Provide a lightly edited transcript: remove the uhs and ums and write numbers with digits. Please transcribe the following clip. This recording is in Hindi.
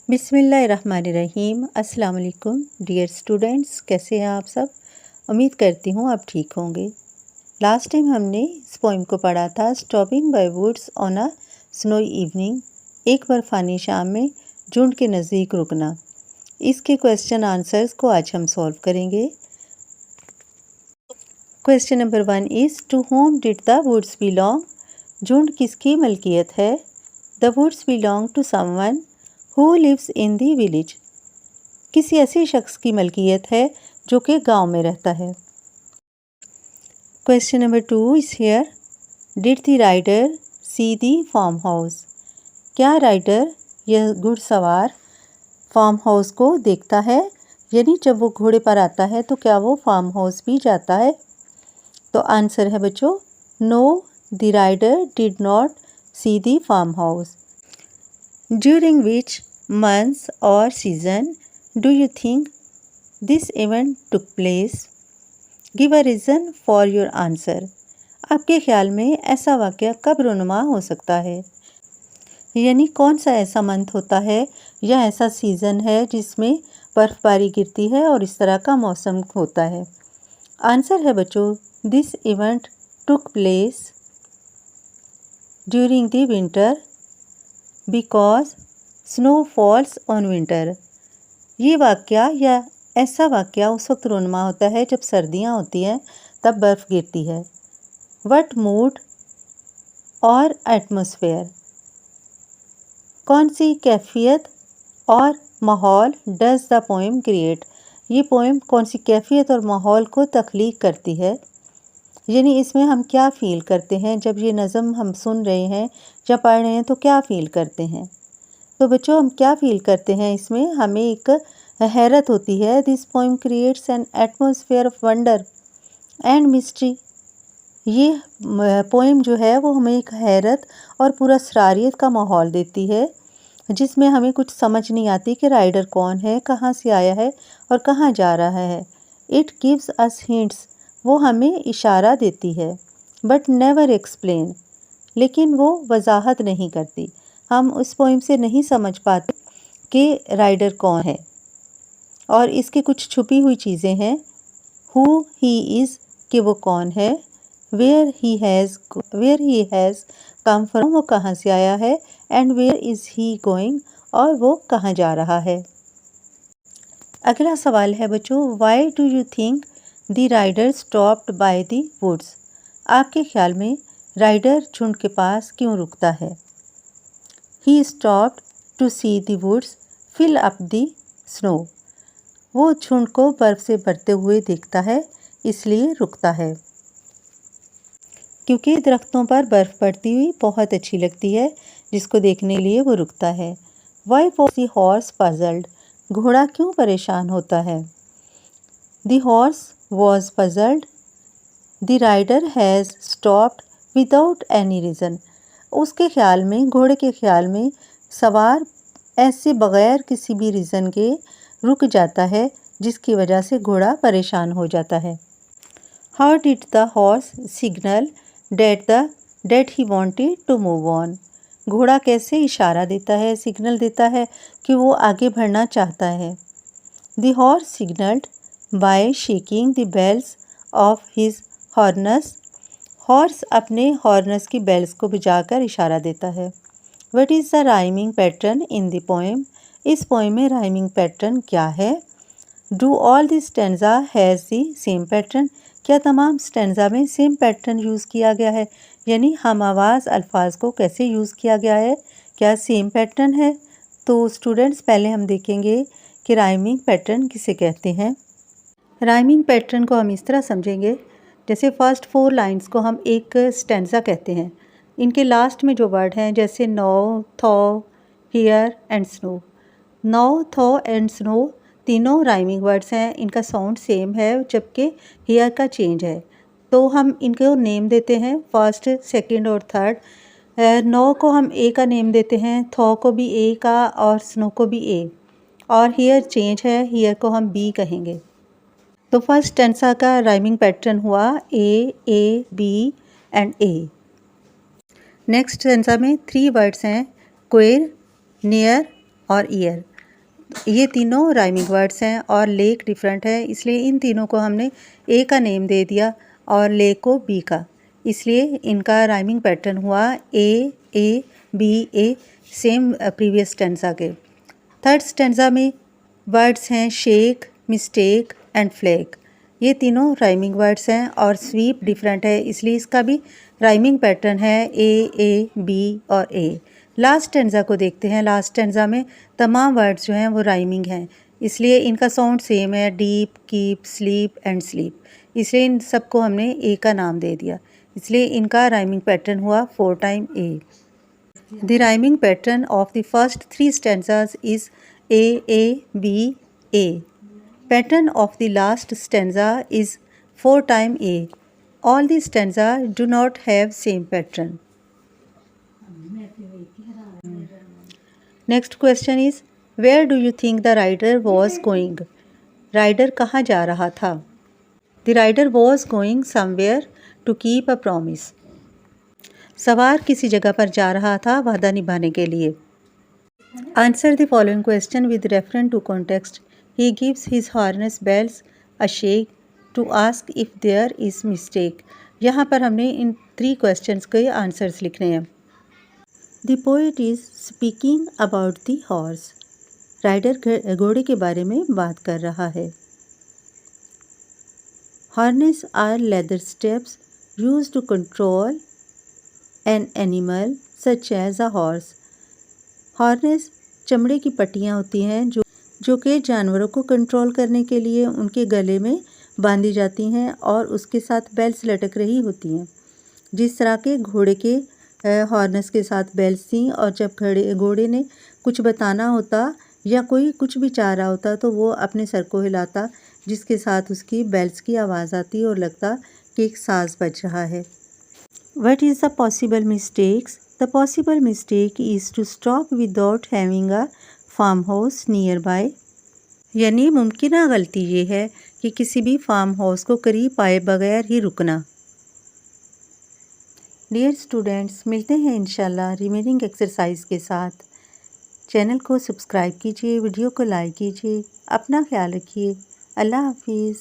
बिस्मिल्लाहिर्रहमानिर्रहीम। अस्सलाम वालेकुम डियर स्टूडेंट्स, कैसे हैं आप सब। उम्मीद करती हूँ आप ठीक होंगे। लास्ट टाइम हमने इस पोइम को पढ़ा था, stopping by woods on a snowy evening, एक बर्फानी शाम में झुंड के नज़दीक रुकना। इसके क्वेश्चन आंसर्स को आज हम सॉल्व करेंगे। Question number 1 is to whom did the woods belong. झुंड किसकी मलकियत है। The woods belong to someone who lives in the village. किसी ऐसे शख्स की मलकियत है जो कि गांव में रहता है। Question number 2 is here, did the rider see the farm house. क्या राइडर या घुड़सवार फार्म हाउस को देखता है, यानी जब वो घोड़े पर आता है तो क्या वो फार्म हाउस भी जाता है। तो आंसर है बच्चों, no, the rider did not see the farm house. During which months or season do you think this event took place? Give a reason for your answer. आपके ख्याल में ऐसा वाक़या कब रुनुमा हो सकता है, यानी कौन सा ऐसा मंथ होता है या ऐसा सीज़न है जिसमें बर्फ़बारी गिरती है और इस तरह का मौसम होता है। आंसर है बच्चों, this event took place during the winter because snow falls on winter. ये वाक़या या ऐसा वाक़या उस वक्त रुनुमा होता है जब सर्दियाँ होती हैं, तब बर्फ़ गिरती है। वट मूड और एटमॉस्फेयर, कौन सी कैफियत और माहौल डज द पोएम क्रिएट। ये पोएम कौन सी कैफियत और माहौल को तख्लीक करती है, यानी इसमें हम क्या फ़ील करते हैं जब ये नज़म हम सुन रहे हैं या पढ़ रहे हैं तो क्या फ़ील करते हैं। तो बच्चों हम क्या फ़ील करते हैं इसमें, हमें एक हैरत होती है। This poem creates an atmosphere of wonder and mystery. ये पोएम जो है वो हमें एक हैरत और पूरा असरारियत का माहौल देती है, जिसमें हमें कुछ समझ नहीं आती कि राइडर कौन है, कहाँ से आया है और कहाँ जा रहा है। इट गिव्स अस हिंट्स, वो हमें इशारा देती है। बट नेवर एक्सप्लेन, लेकिन वो वजाहत नहीं करती। हम उस पोइम से नहीं समझ पाते कि राइडर कौन है और इसके कुछ छुपी हुई चीज़ें हैं। हु ही इज़, कि वो कौन है। Where he has come from, वो कहाँ से आया है। And where is he going, और वो कहाँ जा रहा है। अगला सवाल है बच्चों, why do you think the rider stopped by the woods. आपके ख्याल में राइडर झुंड के पास क्यों रुकता है। He stopped to see the woods fill up the snow. वो झुंड को बर्फ़ से भरते हुए देखता है, इसलिए रुकता है। क्योंकि दरख्तों पर बर्फ़ पड़ती हुई बहुत अच्छी लगती है, जिसको देखने लिए वो रुकता है। Why was the horse puzzled. घोड़ा क्यों परेशान होता है। The horse was puzzled, the rider has stopped without any reason. उसके ख्याल में, घोड़े के ख्याल में, सवार ऐसे बग़ैर किसी भी रीज़न के रुक जाता है, जिसकी वजह से घोड़ा परेशान हो जाता है। How did the horse signal that he wanted to move on. घोड़ा कैसे इशारा देता है, सिग्नल देता है कि वो आगे बढ़ना चाहता है। The horse signalled by shaking the bells of his horns. Horse अपने हॉर्नस की बेल्स को बजाकर इशारा देता है। What is the rhyming pattern in the poem. इस पोएम में राइमिंग पैटर्न क्या है। Do all the stanza has the same pattern. क्या तमाम स्टैंजा में सेम पैटर्न यूज़ किया गया है, यानी हम आवाज़ अल्फाज को कैसे यूज़ किया गया है, क्या सेम पैटर्न है। तो स्टूडेंट्स पहले हम देखेंगे कि राइमिंग पैटर्न किसे कहते हैं। राइमिंग पैटर्न को हम इस तरह समझेंगे, जैसे फर्स्ट 4 लाइंस को हम एक स्टैंजा कहते हैं। इनके लास्ट में जो वर्ड हैं, जैसे नो, थो, हियर एंड स्नो। नो, थो एंड स्नो तीनों राइमिंग वर्ड्स हैं, इनका साउंड सेम है, जबकि हियर का चेंज है। तो हम इनको नेम देते हैं फर्स्ट, सेकंड और थर्ड। नो को हम ए का नेम देते हैं, थो को भी ए का और स्नो को भी ए, और हियर चेंज है, हियर को हम बी कहेंगे। तो फर्स्ट स्टैंजा का राइमिंग पैटर्न हुआ A B and A. Next stanza में 3 वर्ड्स हैं, क्वेर, नियर और ईयर। ये तीनों राइमिंग वर्ड्स हैं और लेक डिफरेंट है, इसलिए इन तीनों को हमने ए का नेम दे दिया और लेक को बी का, इसलिए इनका राइमिंग पैटर्न हुआ A B A, same previous stanza के। थर्ड स्टेंजा में वर्ड्स हैं शेक, मिस्टेक एंड फ्लैग। ये तीनों राइमिंग वर्ड्स हैं और स्वीप डिफरेंट है, इसलिए इसका भी राइमिंग पैटर्न है ए बी और ए। लास्ट स्टेंजा को देखते हैं। लास्ट स्टेंजा में तमाम वर्ड्स जो हैं वो राइमिंग हैं, इसलिए इनका साउंड सेम है, deep, keep, sleep and sleep, इसलिए इन सबको हमने ए का नाम दे दिया, इसलिए इनका राइमिंग पैटर्न हुआ 4 time A. The rhyming pattern of the first 3 stanzas is A B A. Pattern of the last stanza is 4 time A. All the stanza do not have same pattern. Next question is, where do you think the rider was going? Rider कहाँ जा रहा था? The rider was going somewhere to keep a promise. सवार किसी जगह पर जा रहा था वादा निभाने के लिए। Answer the following question with reference to context. He gives his harness bells a shake to ask if there is mistake. यहाँ पर हमने इन 3 questions के आंसर्स लिखने हैं। The poet is speaking about the horse. Rider घोड़े के बारे में बात कर रहा है। Harness are leather straps used to control an animal such as a horse. Harness चमड़े की पट्टियाँ होती हैं जो कि जानवरों को कंट्रोल करने के लिए उनके गले में बांधी जाती हैं और उसके साथ बेल्ट्स लटक रही होती हैं, जिस तरह के घोड़े के हार्नेस के साथ बेल्ट्स थी। और जब घोड़े ने कुछ बताना होता या कोई कुछ भी चाह रहा होता तो वो अपने सर को हिलाता, जिसके साथ उसकी बेल्ट्स की आवाज़ आती और लगता कि एक साज बज रहा है। What is the possible mistakes? The possible mistake is to stop without having a farm house nearby. यानी मुमकिन गलती ये है कि किसी भी फार्म हाउस को करीब आए बगैर ही रुकना। डियर स्टूडेंट्स, मिलते हैं इंशाल्लाह रिमेनिंग एक्सरसाइज के साथ। चैनल को सब्सक्राइब कीजिए, वीडियो को लाइक कीजिए, अपना ख्याल रखिए। अल्लाह हाफिज़।